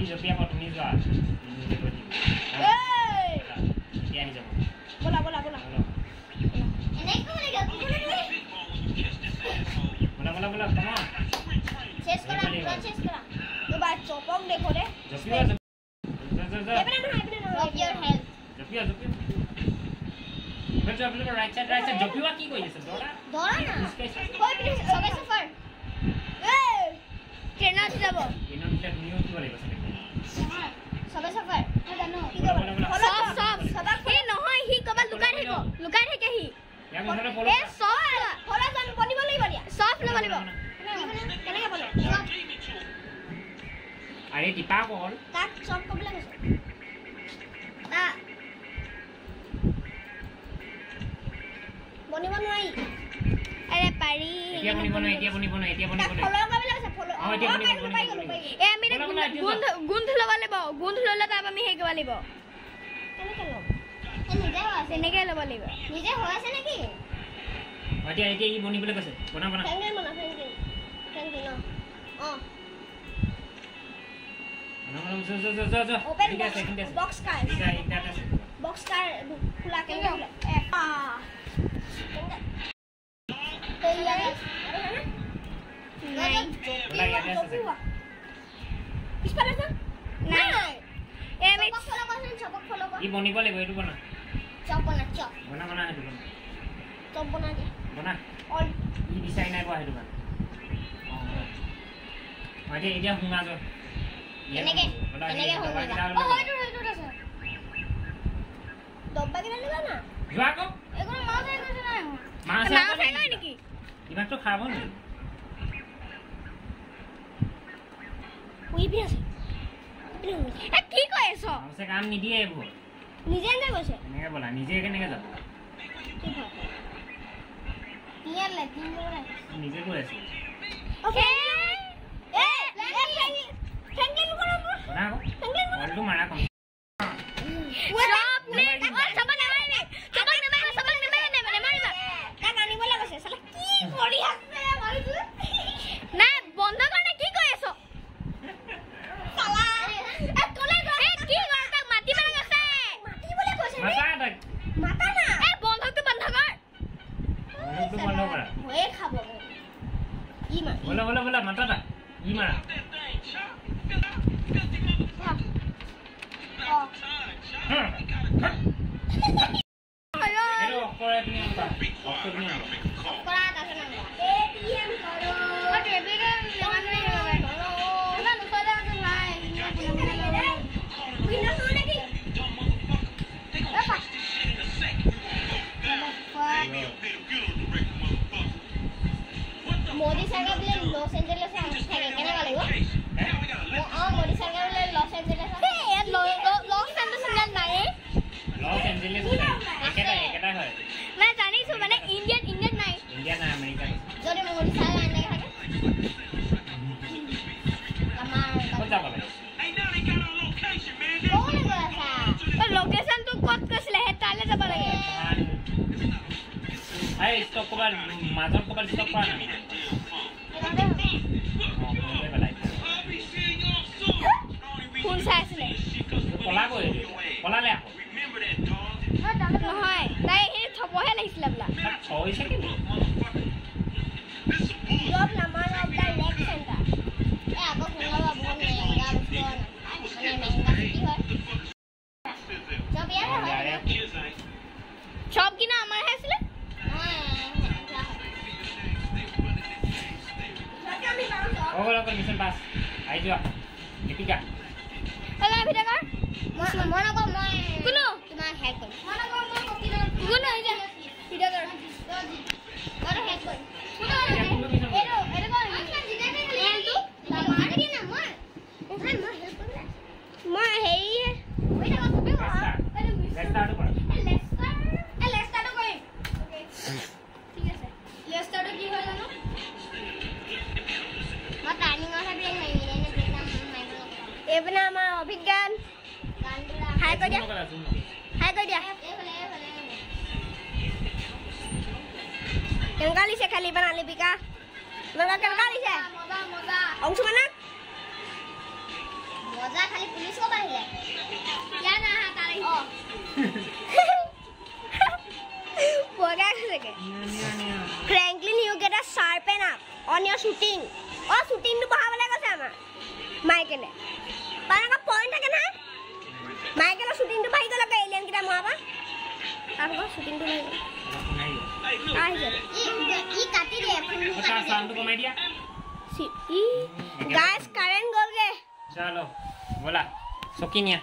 জপিয়া কত নি যোৱা এই কি আনি যাব বলা বলা বলা এনেই কোনে গেল বলা বলা কমা শেষ করা শেষ করা তো বাদ চপক দেখো রে জপিয়া এবারে না of your health জপিয়া বেটা আপনি রাইট সাইড জপিয়া কি কই আছে দড়া ধরা না কই প্লিজ সবাই সফর এই ট্রেন আছে যাব ইনটা নিয়ম কি বলে বসে সবাই সফর জানো কি করব সব সব সবাক হে নহয় হি কবা লুকাই থাকে হি ইয়া মনে পড়ো এ সব ফলা জান বনিব লাগিব দিয়া সব ন বনিব কেনেকে বলে আরে টিপা বল তাক সব কবলে গেছে তা বনিব নোৱাৰি আৰে পাৰি এতিয়া বনিব না ফলো কবলে গেছে ফলো এতিয়া বনিব এ আমি গুন্ধ লবা লাগিব গুন্ধ ললে তাপ আমি হে গবা লাগিব কেনেকে লব নিজে আছে এনেকে লব লাগিব নিজে হৈ আছে নেকি এতিয়া ই বনিবলৈ কৈছে বনা ফেংগেল মনা ফেংগেল ন যা ওপেন ঠিক আছে ঠিক আছে বক্স কার এটা আছে বক্স কার খোলা কেনে ই বনিব লাগিব এইটো বনা চপ বনা সেইটো চপ বনা দি বনা অল ই বিচাৰি নাই পোৱা সেইটো বনা এতিয়া শুনা যা এনেকে হৈ আছে দব্বা কিনা দিবা না যোৱা কো এগুলো মাছ হৈ গৈছে না মাছ খাই গয় নেকি ইমানটো খাব নি উই বি আছে এ কি কইছ মাছে কাম নিদিয়ে এইবোৰ নিজে এনে কৈছে এনেকে বলা নিজে কেনেকে যাব ইয়াৰ লাগি মৰে নিজে কৈ আছে ওকে এ ফেংগেল কৰা বনা বলটো মাৰা কম সব নেমাৰিবা তাক আনিব লাগিছে সালা কি কৰি আছে মাৰিছো না বন্ধ কাৰণে কি কৈ আছ সালা এ কলে এ কি কৈ তাক মাতিব লাগিছে মাতিবলে কৈছে মাতা না এ বন্ধকটো বন্ধ কৰ বন্ধটো বন্ধ কৰা হয়ে খাব ই মা বলা মাতা দা ই মাৰা এটো অকৰে তুমি আনবা অকৰে তুমি আনবা কৰা আছে না এটিএম করো ও ডেবিট মানে না নুসদা আছে নাই বিনা শুনে কি मोदी सरकार बोले लॉस एंजेलिस से থাকে কেনে লাগিব मोदी सरकार बोले लॉस एंजेलिस এ লস এঞ্জেলিস নাই লস এঞ্জেলিস একেটা হয় मैं জানিছো মানে ইন্ডিয়ান নাই আমেরিকা যদি মোদি সারা আনে থাকে আমার কোন যাব লাগে কোন গছা ও লোকেশন তো কত কইছিলে হে তালে যাব লাগে আই স্টক কবার মাজন কবার স্টক করা না কোন চাইছিলে পলালে আকৌ নহয় তাই হে থপহে লাগিছিলে বলা ছয়ছে কিন্তু job number of the lake center এ আকৌ শুনবা বহুত মেংগা বস্তু মানে মেংগা কি হয় জব ইয়াৰ হয় সব কিনা আমাৰ হে আছিলে ওগুলো কৰে মিশন পাস আই যোৱা দীপিকা এলা ভিডিঅ' কৰ মন কো মই কোনো তোমাক হেল্প কৰিম মন কৰ মই কপি কৰ কোনো এই যে ভিডিঅ' কৰ কৰ হেল্প কৰিম এৰো কৰ হেল্প তোমাৰ কি না মই হেল্প কৰিম মই হেৰি ওই না কপি লেস্টাৰটো কৰা লেস্টাৰটো কৰিম ওকে ঠিক আছে লেস্টাৰটো কি হয় জানো মই টাইমিং আছে ব্ৰেক মাৰিম এনে ব্ৰেক মাৰিম এইপিনে আমাৰ অভিজ্ঞান হাই কৰি দিয়া হাই কৰি দিয়া কেনেকুৱা লিছে খালি বনা লিপিকা কেনেকুৱা লিছে মজা অংশুমানক মজা খালি পুলিচ কব আহিলে ইয়া না তাৰে বগা লাগে Franklin, you get a sharpen up on your shooting. Oh, shooting to bahawala kase amar. Michael. Para ka point thake na. Michael shooting to bahi gola ka alien kita moaba. Aro shooting to nahi. Ai je. E kati de. Acha sound ko mai dia. Guys, current gol ge. Chalo. Bola. Sokinya.